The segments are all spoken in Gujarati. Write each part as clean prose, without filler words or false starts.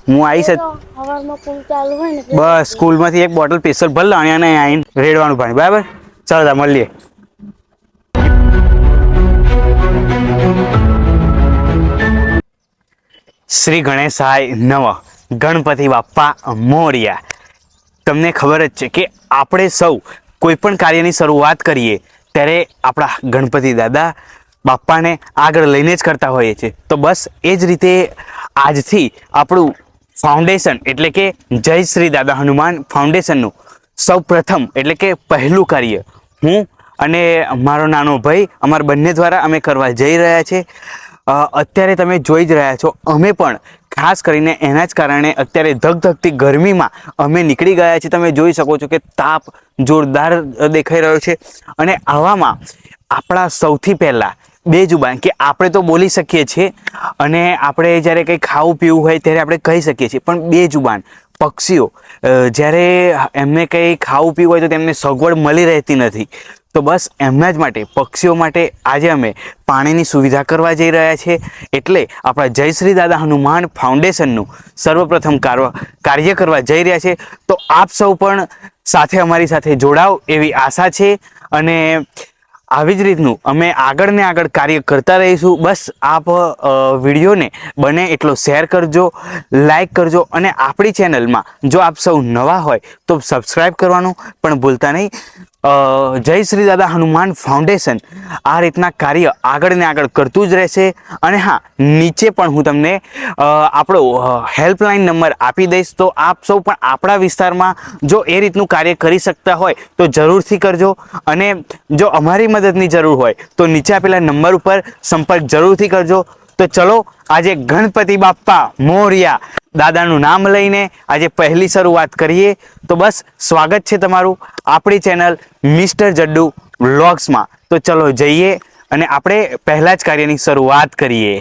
હું આવીશ બસ સ્કૂલમાંથી એક બોટલ સ્પેશિયલ ભર લાણી અને આવીને રેડવાનું પાણી બરાબર. ચાલો મળીએ. શ્રી ગણેશાય નમઃ. ગણપતિ બાપ્પા મોર્યા. તમને ખબર જ છે કે આપણે સૌ કોઈ પણ કાર્યની શરૂઆત કરીએ ત્યારે આપણા ગણપતિ દાદા બાપ્પાને આગળ લઈને જ કરતા હોઈએ છીએ. તો બસ એ જ રીતે આજથી આપણું ફાઉન્ડેશન એટલે કે જય શ્રી દાદા હનુમાન ફાઉન્ડેશનનું સૌ પ્રથમ એટલે કે પહેલું કાર્ય હું અને મારો નાનો ભાઈ અમારા બંને દ્વારા અમે કરવા જઈ રહ્યા છે. અત્યારે તમે જોઈ જ રહ્યા છો, અમે પણ ખાસ કરીને એના જ કારણે અત્યારે ધગધગતી ગરમીમાં અમે નીકળી ગયા છીએ. તમે જોઈ શકો છો કે તાપ જોરદાર દેખાઈ રહ્યો છે અને આવામાં આપણા સૌથી પહેલાં બે જુબાન કે આપણે તો બોલી શકીએ છીએ અને આપણે જ્યારે કંઈ ખાવું પીવું હોય ત્યારે આપણે કહી શકીએ છીએ, પણ બે જુબાન પક્ષીઓ જ્યારે એમને કંઈ ખાવું પીવું હોય તો તેમને સગવડ મળી રહેતી નથી. તો બસ એમના જ માટે પક્ષીઓ માટે આજે અમે પાણીની સુવિધા કરવા જઈ રહ્યા છીએ. એટલે આપણા જય શ્રી દાદા હનુમાન ફાઉન્ડેશનનું સર્વપ્રથમ કાર્ય કરવા જઈ રહ્યા છે. તો આપ સૌ પણ સાથે અમારી સાથે જોડાઓ એવી આશા છે અને આવી જ રીતનું અમે આગળ ને આગળ કાર્ય કરતા રહીશું. બસ આપ વિડીયોને બને એટલો શેર કરજો, લાઈક કરજો અને આપણી ચેનલમાં જો આપ સૌ નવા હોય તો સબસ્ક્રાઈબ કરવાનું પણ ભૂલતા નહીં. જય શ્રી દાદા હનુમાન ફાઉન્ડેશન આ રીતના કાર્ય આગળ ને આગળ કરતું જ રહેશે. અને હા, નીચે પણ હું તમને આપણો હેલ્પલાઇન નંબર આપી દઈશ. તો આપ સૌ પણ આપણા વિસ્તારમાં જો એ રીતનું કાર્ય કરી શકતા હોય તો જરૂરથી કરજો અને જો અમારી મદદની જરૂર હોય તો નીચે આપેલા નંબર ઉપર સંપર્ક જરૂરથી કરજો. તો ચલો આજે ગણપતિ બાપ્પા મોર્યા દાદાનું નામ લઈને આજે પહેલી શરૂઆત કરીએ. તો બસ સ્વાગત છે તમારું આપણી ચેનલ મિસ્ટર જડ્ડુ વ્લોગ્સમાં. તો ચલો જઈએ અને આપણે પહેલા જ કાર્યની શરૂઆત કરીએ.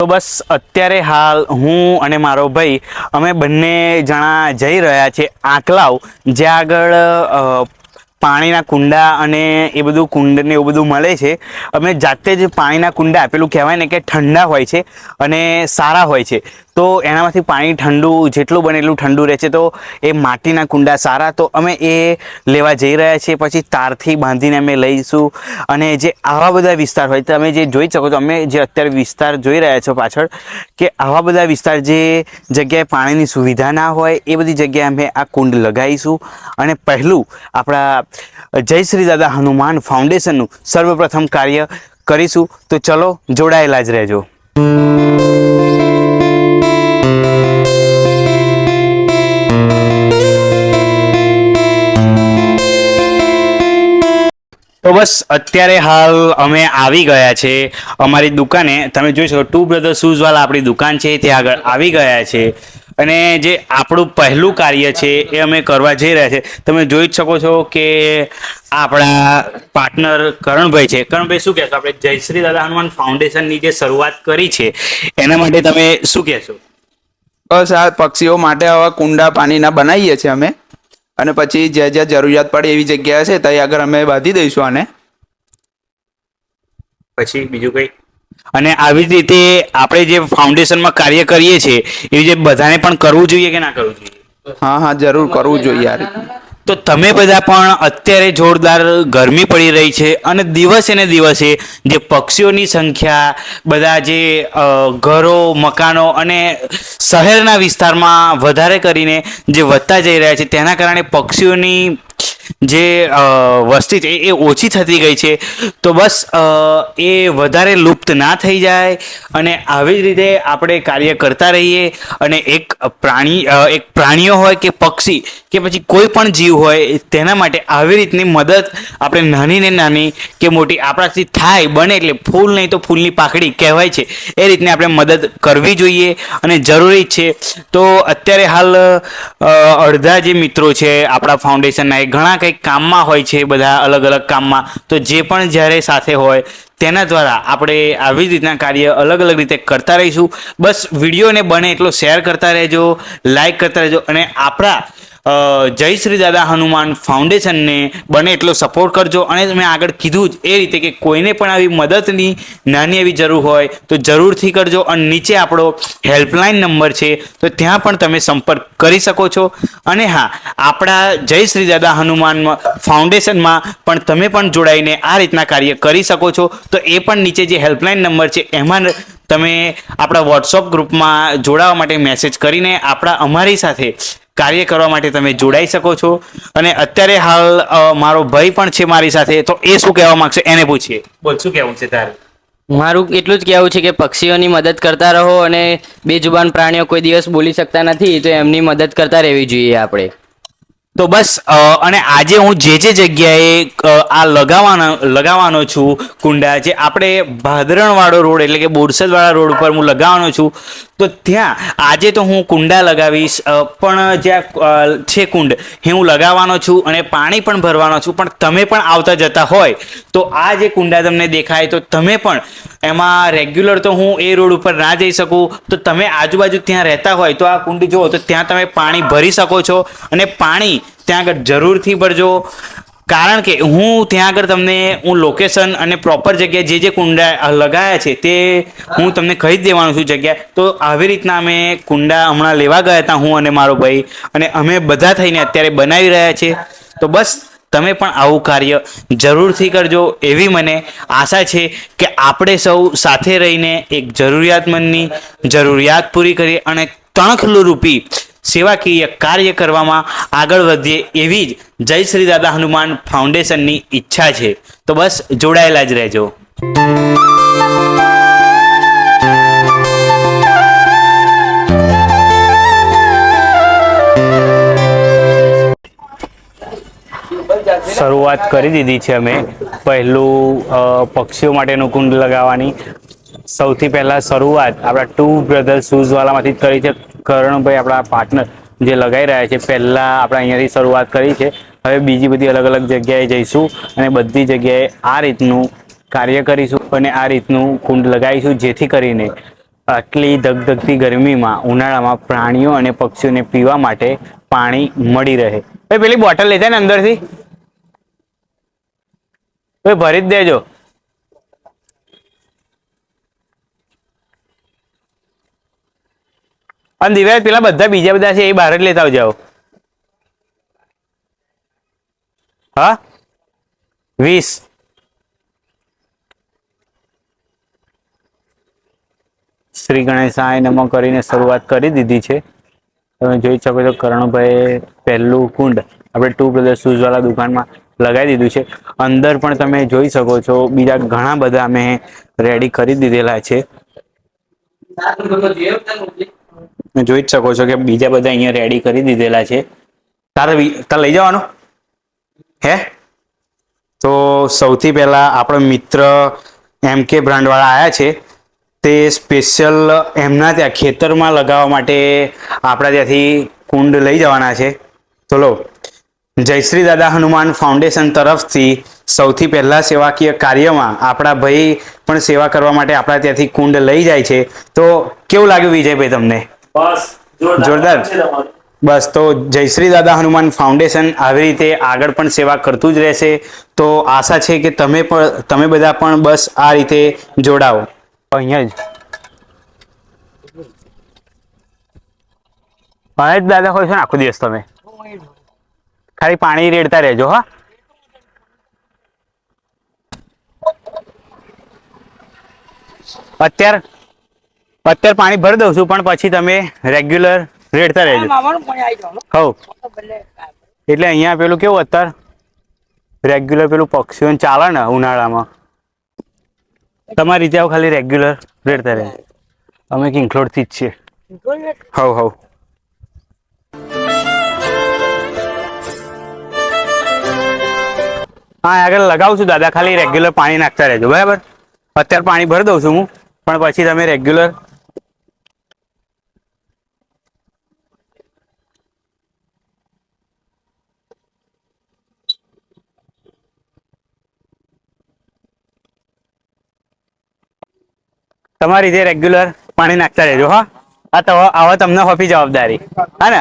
તો બસ અત્યારે હાલ હું અને મારો ભાઈ અમે બંને જણા જઈ રહ્યા છે આંકલાવ, જ્યાં આગળ પાણીના કુંડા અને એ બધું કુંડ ને એવું બધું મળે છે. અમે જાતે જ પાણીના કુંડા પેલું કહેવાય ને કે ઠંડા હોય છે અને સારા હોય છે. તો એનામાંથી પાણી ઠંડુ જેટલું બને એટલું ઠંડુ રહે છે. તો એ માટીના કુંડા સારા, તો અમે એ લેવા જઈ રહ્યા છીએ. પછી તારથી બાંધીને અમે લઈશું. અને જે આવા બધા વિસ્તાર હોય તમે જે જોઈ શકો છો, અમે જે અત્યારે વિસ્તાર જોઈ રહ્યા છો પાછળ, કે આવા બધા વિસ્તાર જે જગ્યાએ પાણીની સુવિધા ના હોય એ બધી જગ્યાએ અમે આ કુંડ લગાવીશું. અને પહેલું આપણા જય શ્રી દાદા હનુમાન ફાઉન્ડેશનનું સર્વપ્રથમ કાર્ય કરીશું. તો ચલો જોડાયેલા જ રહેજો. તો બસ અત્યારે હાલ અમે આવી ગયા છે અમારી દુકાને. તમે જોઈ શકો ટુ બ્રધર શૂઝવાળા આપણી દુકાન છે ત્યાં આગળ આવી ગયા છે. અને જે આપણું પહેલું કાર્ય છે એ અમે કરવા જઈ રહ્યા છે. તમે જોઈ જ શકો છો કે આપણા પાર્ટનર કરણભાઈ છે. કરણભાઈ શું કહેશો, આપણે જય શ્રી દાદા હનુમાન ફાઉન્ડેશનની જે શરૂઆત કરી છે એના માટે તમે શું કહેશો? બસ આ પક્ષીઓ માટે આવા કુંડા પાણીના બનાવીએ છીએ અમે, અને પછી જ્યાં જ્યાં જરૂરિયાત પડે એવી જગ્યા છે ત્યાં આગળ અમે બાંધી દઈશું આને. પછી બીજું કંઈ? અને આવી જ રીતે આપણે જે ફાઉન્ડેશનમાં કાર્ય કરીએ છીએ એવી રીતે બધાને પણ કરવું જોઈએ કે ના કરવું જોઈએ? હા હા, જરૂર કરવું જોઈએ આ રીતનું. તો તમે બધા પણ અત્યારે જોરદાર ગરમી પડી રહી છે અને દિવસે ને દિવસે જે પક્ષીઓની સંખ્યા બધા જે ઘરો મકાનો અને શહેરના વિસ્તારમાં વધારે કરીને જે વધતા જઈ રહ્યા છે તેના કારણે પક્ષીઓની જે વસ્તી છે એ ઓછી થતી ગઈ છે. તો બસ એ વધારે લુપ્ત ના થઈ જાય અને આવી જ રીતે આપણે કાર્ય કરતા રહીએ. અને એક પ્રાણીઓ હોય કે પક્ષી કે પછી કોઈ પણ જીવ હોય તેના માટે આવી રીતની મદદ આપણે નાની ને નાની કે મોટી આપણાથી થાય બને એટલે ફૂલ નહીં તો ફૂલની પાકડી કહેવાય છે એ રીતની આપણે મદદ કરવી જોઈએ અને જરૂરી છે. તો અત્યારે હાલ અડધા જે મિત્રો છે આપણા ફાઉન્ડેશનના એ ઘણા કંઈક કામમાં હોય છે, બધા અલગ અલગ કામમાં. તો જે પણ જ્યારે સાથે હોય તેના દ્વારા આપણે આવી જ રીતના કાર્ય અલગ અલગ રીતે કરતા રહીશું. બસ વિડીયોને બને એટલો શેર કરતા રહેજો, લાઈક કરતા રહેજો અને આપણા જય શ્રી દાદા હનુમાન ફાઉન્ડેશનને બને એટલો સપોર્ટ કરજો. અને મેં આગળ કીધું જ એ રીતે કે કોઈને પણ આવી મદદની નાની એવી જરૂર હોય તો જરૂરથી કરજો. અને નીચે આપણો હેલ્પલાઇન નંબર છે, તો ત્યાં પણ તમે સંપર્ક કરી શકો છો. અને હા, આપણા જય શ્રી દાદા હનુમાન ફાઉન્ડેશનમાં પણ તમે પણ જોડાઈને આ રીતના કાર્ય કરી શકો છો. તો એ પણ નીચે જે હેલ્પલાઇન નંબર છે એમાં તમે આપણા વોટ્સઅપ ગ્રુપમાં જોડાવા માટે મેસેજ કરીને અમારી સાથે કાર્ય કરવા માટે તમે જોડાઈ શકો છો. અને અત્યારે હાલ મારો ભાઈ પણ છે મારી સાથે, તો એ શું કહેવા માંગશે એને પૂછીએ. બોલ, શું કહેવું છે તારે? મારું એટલું જ કહેવું છે કે પક્ષીઓની મદદ કરતા રહો, અને બેજુબાન પ્રાણીઓ કોઈ દિવસ બોલી શકતા નથી, તો એમની મદદ કરતા રહેવી જોઈએ આપણે. તો બસ અને આજે હું જે જગ્યાએ આ લગાવવાનો છું કુંડા, જે આપણે ભાદરણવાળો રોડ એટલે કે બોરસદવાળા રોડ ઉપર હું લગાવવાનો છું, તો ત્યાં આજે તો હું કુંડા લગાવીશ. પણ જ્યાં છે કુંડ એ હું લગાવવાનો છું અને પાણી પણ ભરવાનો છું. પણ તમે પણ આવતા જતા હોય તો આ જે કુંડા તમને દેખાય, તો તમે પણ એમાં રેગ્યુલર તો હું એ રોડ ઉપર ના જઈ શકું, તો તમે આજુબાજુ ત્યાં રહેતા હોય તો આ કુંડ જુઓ, તો ત્યાં તમે પાણી ભરી શકો છો. અને પાણી ત્યાં આગળ જરૂરથી ભરજો, કારણ કે હું ત્યાં આગળ તમને લોકેશન અને પ્રોપર જગ્યાએ જે કુંડા લગાવ્યા છે તે હું તમને કહી જ દેવાનું છું જગ્યા. તો આવી રીતના અમે કુંડા હમણાં લેવા ગયા હતા, હું અને મારો ભાઈ, અને અમે બધા થઈને અત્યારે બનાવી રહ્યા છીએ. તો બસ તમે પણ આવું કાર્ય જરૂરથી કરજો, એવી મને આશા છે કે આપણે સૌ સાથે રહીને એક જરૂરિયાતમંદની જરૂરિયાત પૂરી કરીએ અને તણખલું રૂપી સેવાકીય કાર્ય કરવામાં આગળ વધીએ, એવી જ જય શ્રી દાદા હનુમાન ફાઉન્ડેશનની ઈચ્છા છે. તો બસ જોડાયેલા જ રહેજો. શરૂઆત કરી દીધી છે અમે પહેલું પક્ષીઓ માટેનું કુંડ લગાવવાની. સૌથી પહેલા શરૂઆત આપણા ટુ બ્રધર શૂઝ વાળામાંથી જ કરી છે. કરણભાઈ આપણા પાર્ટનર જે લગાવી રહ્યા છે, પહેલા આપણે અહીંયાથી શરૂઆત કરી છે. હવે બીજી બધી અલગ અલગ જગ્યાએ જઈશું અને બધી જગ્યાએ આ રીતનું કાર્ય કરીશું અને આ રીતનું કુંડ લગાવીશું, જેથી કરીને આટલી ધગધગતી ગરમીમાં ઉનાળામાં પ્રાણીઓ અને પક્ષીઓને પીવા માટે પાણી મળી રહે. ભાઈ પેલી બોટલ લેતા ને અંદરથી ભરી જ દેજો. અને દિવ્યા પેલા બધા બીજા બધા છે એ બહાર જ લેતા આવજાઓ. હા, 20. શ્રી ગણેશાય નમઃ કરીને શરૂઆત કરી દીધી છે. તમે જોઈ શકો છો કરણભાઈ પહેલું કુંડ આપણે ટુ બ્રધર શૂઝ વાળા દુકાનમાં લગાવી દીધું છે. અંદર પણ તમે જોઈ શકો છો બીજા ઘણા બધા અમે રેડી કરી દીધેલા છે. જોઈ જ શકો છો કે બીજા બધા અહીંયા રેડી કરી દીધેલા છે. તારે લઈ જવાનું હે? તો સૌથી પહેલા આપણો મિત્ર MK બ્રાન્ડ વાળા આવ્યા છે. તે સ્પેશિયલ એમના ત્યાં ખેતરમાં લગાવવા માટે આપણા ત્યાંથી કુંડ લઈ જવાના છે. તો લો, જય શ્રી દાદા હનુમાન ફાઉન્ડેશન તરફથી સૌથી પહેલા સેવાકીય કાર્યમાં આપણા ભાઈ પણ સેવા કરવા માટે આપણા ત્યાંથી કુંડ લઈ જાય છે. તો કેવું લાગ્યું વિજયભાઈ તમને? બસ જોરદાર. બસ, તો જય શ્રી દાદા હનુમાન ફાઉન્ડેશન આવી રીતે આગળ પણ સેવા કરતું જ રહેશે. તો આશા છે કે તમે બધા પણ બસ આ રીતે જોડાઓ. અહીંયા જ દાદા હોય છે ને આખો દિવસ, તમે ખાલી પાણી રેડતા રહેજો. હા, અત્યારે પાણી ભરી દઉં છું, પણ પછી તમે રેગ્યુલર રેડતા રહેજો. હવ એટલે અહીંયા પેલું કેવું અત્યારે રેગ્યુલર પેલું પક્ષીઓને ચાલે ને ઉનાળામાં, તમારી રીતે આવું ખાલી રેગ્યુલર રેડતા રહે. અમે કિંગલોડ થી જ છીએ. હવ હા, આગળ લગાવું છું દાદા, ખાલી રેગ્યુલર પાણી નાખતા રહેજો. બરાબર, અત્યારે પાણી ભરી દઉં છું હું, પણ પછી તમે રેગ્યુલર તમારી રીતે રેગ્યુલર પાણી નાખતા રહેજો. હા, આ તો હવે તમને હોપી જવાબદારી. હા ને?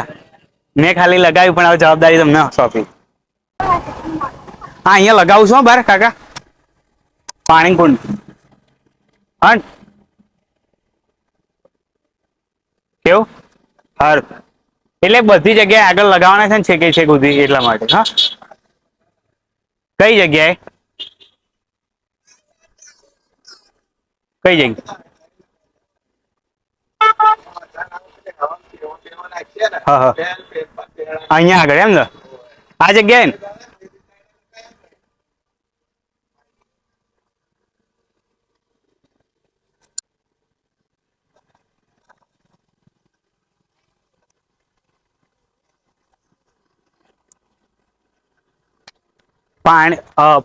મેં ખાલી લગાવ્યું પણ હવે જવાબદારી તમને સોંપી. હા, અહીંયા લગાવું છું હો બાર કાકા, પાણી કુંડ. હા કેવું હાર એટલે બધી જગ્યાએ આગળ લગાવવાના છે ને છેકે છેક સુધી એટલા માટે. હા, કઈ જગ્યાએ કઈ જગ્યાએ? હા હા, અહીંયા આગળ એમ ને, આ જગ્યાએ ને.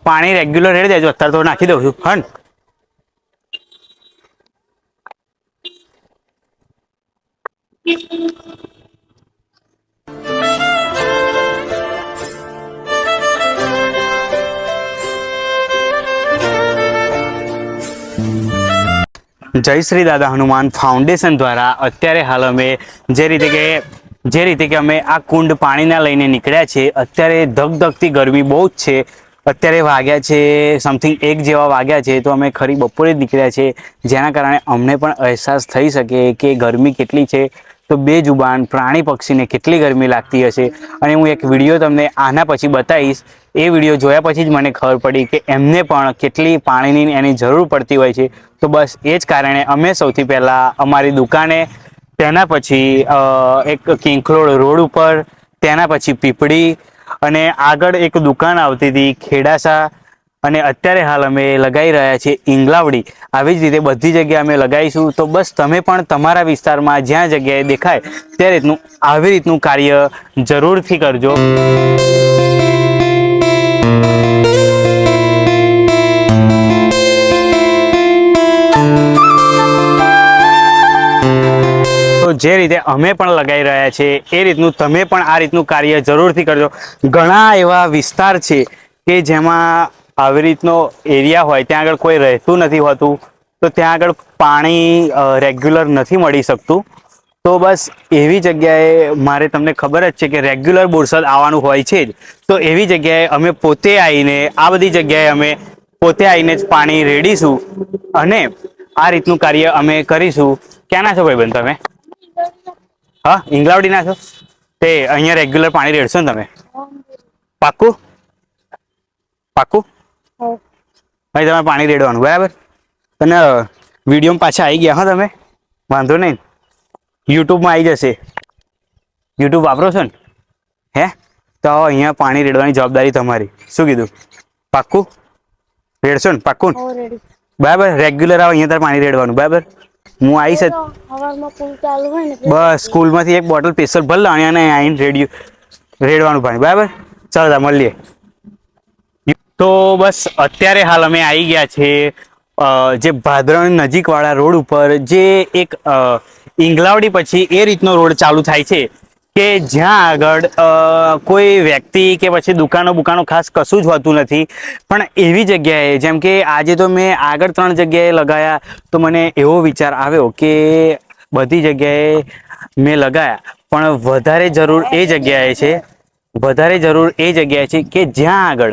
પાણી રેગ્યુલર રેડી દેજો, અત્યારે તો નાખી દઉં છું. હા ને, જય શ્રી દાદા હનુમાન ફાઉન્ડેશન દ્વારા અત્યારે હાલ અમે જે રીતે કે અમે આ કુંડ પાણીના લઈને નીકળ્યા છે. અત્યારે ધગધગતી ગરમી બહુ જ છે. અત્યારે વાગ્યા છે સમથિંગ 1 જેવા વાગ્યા છે, તો અમે ખરી બપોરે જ નીકળ્યા છે, જેના કારણે અમને પણ અહેસાસ થઈ શકે કે ગરમી કેટલી છે. તો બેજુબાન પ્રાણી પક્ષીને કેટલી ગરમી લાગતી હશે. અને હું એક વિડીયો તમને આના પછી બતાવીશ. એ વિડીયો જોયા પછી જ મને ખબર પડી કે એમને પણ કેટલી પાણીની એની જરૂર પડતી હોય છે. તો બસ એ જ કારણે અમે સૌથી પહેલાં અમારી દુકાને, તેના પછી એક કિંખરોડ રોડ ઉપર, તેના પછી પીપળી, અને આગળ એક દુકાન આવતી હતી ખેડાસા, અને અત્યારે હાલ અમે લગાવી રહ્યા છીએ ઇંગલાવડી. આવી જ રીતે બધી જગ્યાએ અમે લગાવીશું. તો બસ તમે પણ તમારા વિસ્તારમાં જ્યાં જગ્યાએ દેખાય તે રીતનું આવી રીતનું કાર્ય જરૂરથી કરજો. તો જે રીતે અમે પણ લગાવી રહ્યા છીએ એ રીતનું તમે પણ આ રીતનું કાર્ય જરૂરથી કરજો. ઘણા એવા વિસ્તાર છે કે જેમાં આવી રીતનો એરિયા હોય, ત્યાં આગળ કોઈ રહેતું નથી હોતું, તો ત્યાં આગળ પાણી રેગ્યુલર નથી મળી શકતું. તો બસ એવી જગ્યાએ મારે, તમને ખબર જ છે કે રેગ્યુલર બોરસદ આવવાનું હોય છે જ, તો એવી જગ્યાએ અમે પોતે આવીને આ બધી જગ્યાએ અમે પોતે આવીને જ પાણી રેડીશું અને આ રીતનું કાર્ય અમે કરીશું. ક્યાંના છો ભાઈબંધ તમે? હા, ઇંગલાવડીના છો? તે અહીંયા રેગ્યુલર પાણી રેડશો ને તમે? પાક્કું પાક્કું? અહીં તમારે પાણી રેડવાનું બરાબર. અને વિડીયોમાં પાછા આવી ગયા. હા, તમે વાંધો નહીં, યુટ્યુબમાં આવી જશે. યુટ્યુબ વાપરો છો ને? હે, તો અહીંયા પાણી રેડવાની જવાબદારી તમારી. શું કીધું? પાક્કું રેડશો ને? પાક્કું બરાબર. રેગ્યુલર આવો અહીંયા તાર પાણી રેડવાનું બરાબર. હું આવીશ જ. બસ સ્કૂલમાંથી એક બોટલ સ્પેશિયલ ભરી લાવવાની અને આવીને રેડવાનું પાણી બરાબર. ચાલો મળીએ. તો બસ અત્યારે હાલ અમે આવી ગયા છે જે ભાદરણ નજીકવાળા રોડ ઉપર, જે એક ઇંગલાવડી પછી એ રીતનો રોડ ચાલુ થાય છે કે જ્યાં આગળ કોઈ વ્યક્તિ કે પછી દુકાનો ખાસ કશું જ હોતું નથી. પણ એવી જગ્યાએ, જેમ કે આજે તો મેં આગળ 3 જગ્યાએ લગાયા, તો મને એવો વિચાર આવ્યો કે બધી જગ્યાએ મેં લગાયા, પણ વધારે જરૂર એ જગ્યાએ છે કે જ્યાં આગળ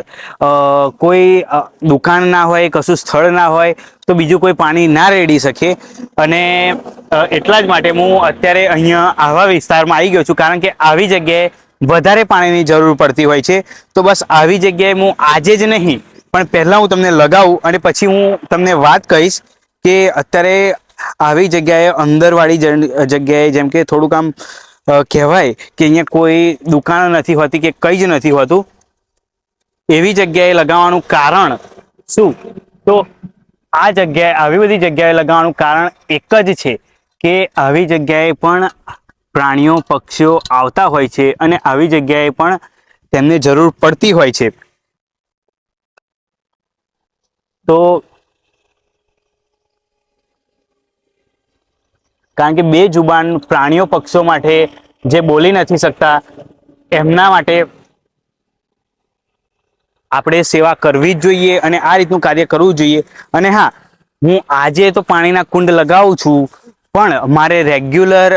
કોઈ દુકાન ના હોય, કશું સ્થળ ના હોય, તો બીજું કોઈ પાણી ના રેડી શકે. અને એટલા જ માટે હું અત્યારે અહીંયા આવા વિસ્તારમાં આવી ગયો છું, કારણ કે આવી જગ્યાએ વધારે પાણીની જરૂર પડતી હોય છે. તો બસ આવી જગ્યાએ હું આજે જ નહીં, પણ પહેલાં હું તમને લગાવું અને પછી હું તમને વાત કહીશ કે અત્યારે આવી જગ્યાએ, અંદરવાળી જગ્યાએ, જેમ કે થોડુંક આમ કહેવાય કે અહીંયા કોઈ દુકાન નથી હોતી કે કંઈ જ નથી હોતું, એવી જગ્યાએ લગાવવાનું કારણ શું? તો આ જગ્યાએ, આવી બધી જગ્યાએ લગાવવાનું કારણ એક જ છે કે આવી જગ્યાએ પણ પ્રાણીઓ, પક્ષીઓ આવતા હોય છે અને આવી જગ્યાએ પણ તેમને જરૂર પડતી હોય છે. તો કારણ કે બેજુબાન પ્રાણીઓ, પક્ષીઓ માટે, જે બોલી નથી શકતા, એમના માટે આપણે સેવા કરવી જ જોઈએ અને આ રીતનું કાર્ય કરવું જોઈએ. અને હા, હું આજે તો પાણીના કુંડ લગાવું છું, પણ મારે રેગ્યુલર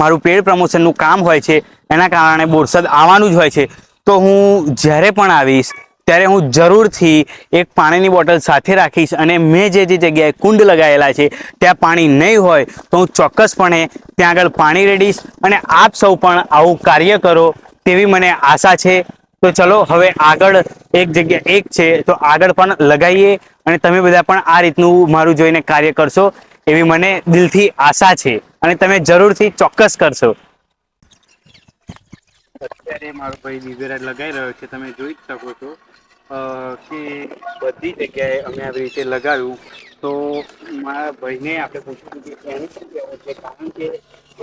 મારું પેડ પ્રમોશનનું કામ હોય છે, એના કારણે બોરસદ આવવાનું જ હોય છે. તો હું જ્યારે પણ આવીશ ત્યારે હું જરૂરથી એક પાણીની બોટલ સાથે રાખીશ, અને મેં જે જગ્યાએ કુંડ લગાવેલા છે ત્યાં પાણી નહીં હોય તો હું ચોક્કસપણે ત્યાં આગળ પાણી રેડીશ, અને આપ સૌ પણ આવું કાર્ય કરો તેવી મને આશા છે. તો ચલો હવે આગળ એક જગ્યા એક છે તો આગળ પણ લગાવીએ, અને તમે બધા પણ આ રીતનું મારું જોઈને કાર્ય કરશો એવી મને દિલથી આશા છે, અને તમે જરૂરથી ચોક્કસ કરશો. અત્યારે મારો ભાઈ દિવેરા લગાવી રહ્યો છે, તમે જોઈ જ શકો છો કે બધી જગ્યાએ અમે આવી રીતે લગાવ્યું. તો મારા ભાઈને આપણે પૂછ્યું કે એનું શું કહેવું છે, કારણ કે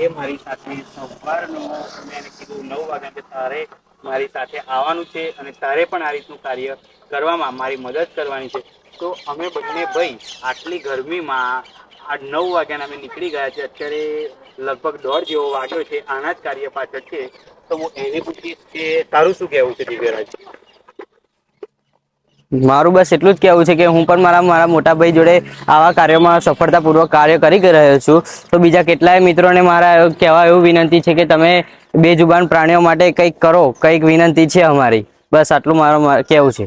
એ મારી સાથે સવારનો મેં એને કીધું 9 વાગ્યા કે તારે મારી સાથે આવવાનું છે, અને તારે પણ આ રીતનું કાર્ય કરવામાં મારી મદદ કરવાની છે. તો અમે બંને ભાઈ આટલી ગરમીમાં આ 9 વાગ્યાના અમે નીકળી ગયા છે. અત્યારે લગભગ 1:30 જેવો વાગ્યો છે, આના જ કાર્ય પાછળ છે. તો હું એને પૂછીશ કે તારું શું કહેવું છે દિવ્યરાજ? મારું બસ એટલું જ કહેવું છે કે હું પણ મારા મોટા ભાઈ જોડે આવા કાર્યોમાં સફળતાપૂર્વક કાર્ય કરી રહ્યો છું. તો બીજા કેટલાય મિત્રોને મારા કહેવા એવું વિનંતી છે કે તમે બેજુબાન પ્રાણીઓ માટે કંઈક કરો, કંઈક વિનંતી છે અમારી. બસ આટલું મારું કહેવું છે.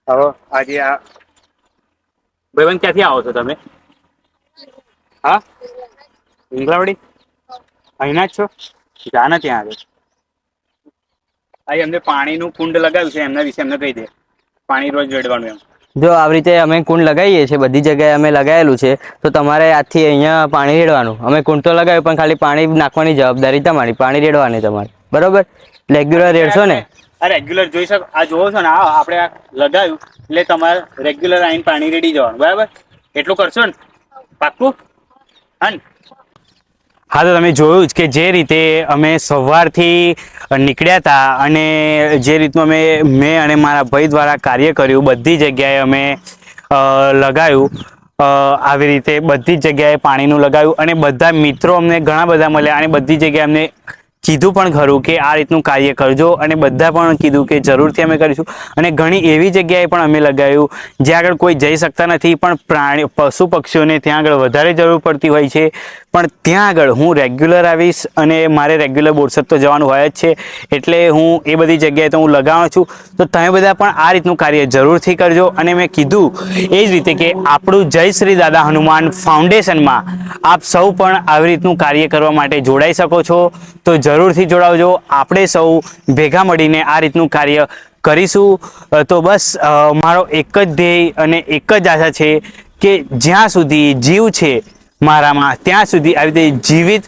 હવે આજે આ ભાઈબંધ ક્યાંથી આવો છો તમે? હા, ઇંગલાવાડી અહીંના જ છો? જાને ત્યાં આગળ આ એમને પાણીનું કુંડ લગાવ્યું છે, એમના વિશે એમને કહી દે. પાણી રોજ રેડવાનું એમ. જો આવી રીતે અમે કુંડ લગાવીએ છીએ, બધી જગ્યાએ અમે લગાવેલું છે, તો તમારે આજથી અહીંયા પાણી રેડવાનું. અમે કુંડ તો લગાવ્યું પણ ખાલી પાણી નાખવાની જવાબદારી તમારી, પાણી રેડવાની તમારી. બરોબર? રેગ્યુલર રેડશો ને? આ રેગ્યુલર જોઈ શકો, આ જોવો છો ને, આપણે આ લગાવ્યું એટલે તમારે રેગ્યુલર આવીને પાણી રેડી જવાનું. બરાબર? એટલું કરશો ને? પાક્કું? હા ને? હા, તો તમે જોયું જ કે જે રીતે અમે સવારથી નીકળ્યા હતા, અને જે રીતનું મેં અને મારા ભાઈ દ્વારા કાર્ય કર્યું, બધી જગ્યાએ અમે લગાવ્યું. આવી રીતે બધી જ જગ્યાએ પાણીનું લગાવ્યું, અને બધા મિત્રો અમને ઘણા બધા મળ્યા, અને બધી જગ્યાએ અમને કીધું પણ ખરું કે આ રીતનું કાર્ય કરજો, અને બધા પણ કીધું કે જરૂરથી અમે કરીશું. અને ઘણી એવી જગ્યાએ પણ અમે લગાવ્યું જ્યાં આગળ કોઈ જઈ શકતા નથી, પણ પશુ પક્ષીઓને ત્યાં આગળ વધારે જરૂર પડતી હોય છે. પણ ત્યાં આગળ હું રેગ્યુલર આવીશ, અને મારે રેગ્યુલર બોરસદ તો જવાનું હોય જ છે, એટલે હું એ બધી જગ્યાએ તો હું લગાવવાનો છું. તો તમે બધા પણ આ રીતનું કાર્ય જરૂરથી કરજો. અને મેં કીધું એ જ રીતે કે આપણું જય શ્રી દાદા હનુમાન ફાઉન્ડેશનમાં આપ સૌ પણ આવી રીતનું કાર્ય કરવા માટે જોડાઈ શકો છો. તો જરૂરથી જોડાવજો. આપણે સૌ ભેગા મળીને આ રીતનું કાર્ય કરીશું. તો બસ મારો એક જ ધ્યેય અને એક જ આશા છે કે જ્યાં સુધી જીવ છે મારામાં, ત્યાં સુધી આવી રીતે જીવિત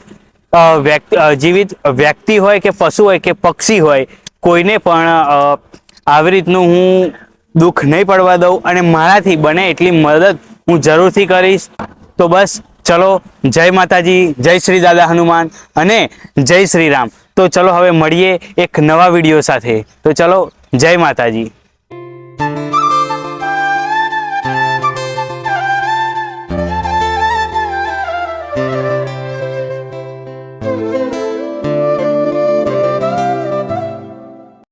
વ્યક્તિ હોય કે પશુ હોય કે પક્ષી હોય, કોઈને પણ આવી રીતનું હું દુઃખ નહીં પડવા દઉં, અને મારાથી બને એટલી મદદ હું જરૂરથી કરીશ. તો બસ ચલો, જય માતાજી, જય શ્રી દાદા હનુમાન, અને જય શ્રી રામ. તો ચલો હવે મળીએ એક નવા વિડીયો સાથે. તો ચલો, જય માતાજી.